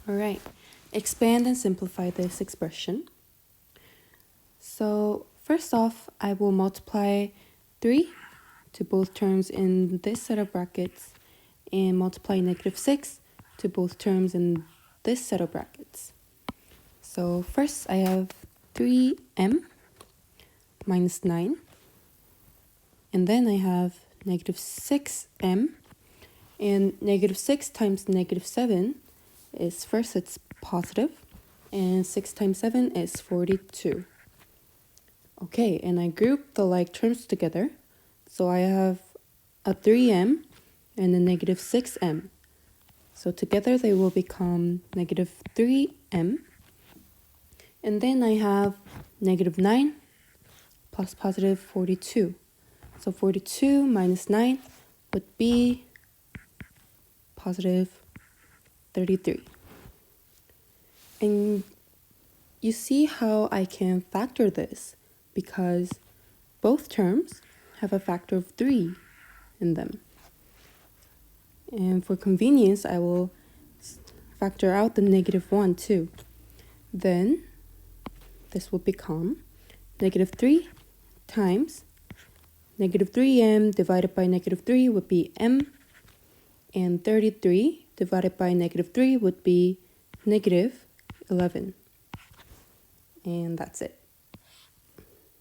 All right, expand and simplify this expression. So first off, I will multiply 3 to both terms in this set of brackets and multiply -6 to both terms in this set of brackets. So first I have 3m minus 9, and then I have -6m, and -6 times -7 is, first it's positive, and 6 times 7 is 42. Okay, and I group the like terms together, so I have a 3m and a -6m. So together they will become -3m. And then I have -9 plus positive 42. So 42 minus 9 would be positive 33. And you see how I can factor this, because both terms have a factor of 3 in them. And for convenience, I will factor out the -1 too. Then this will become -3 times -3m divided by -3 would be m, and 33 divided by -3 would be -11. And that's it.